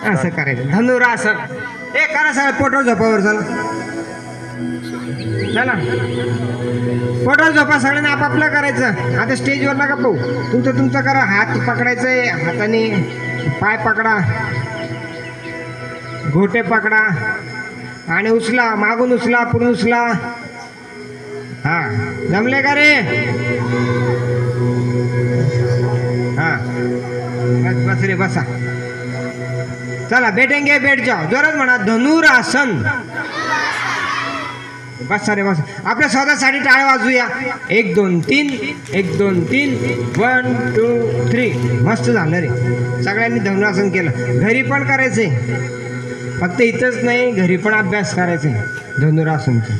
असं करायचं धनुरासन. ए करा सगळं पोटावर झोपावर चला चला पोटावर झोपा सगळ्यांनी आपापलं करायचं. आता स्टेजवर नका पाहू, तुमचं करा. हात पकडायचंय, हाताने पाय पकडा, घोटे पकडा आणि उचला, मागून उचला, पुढून उचला. हा जमले का रे? हा बस बस रे बसा. चला बैठेंगे बैठ जाओ. जोरात म्हणा धनुरासन. बस रे बस. आपल्या स्वतःसाठी टाळ्या वाजूया. 1 2 3 1 2 3 1 2 3. मस्त झालं रे. सगळ्यांनी धनुरासन केलं. घरी पण करायचंय, फक्त इथंच नाही, घरी पण अभ्यास करायचा धनुरासनचा.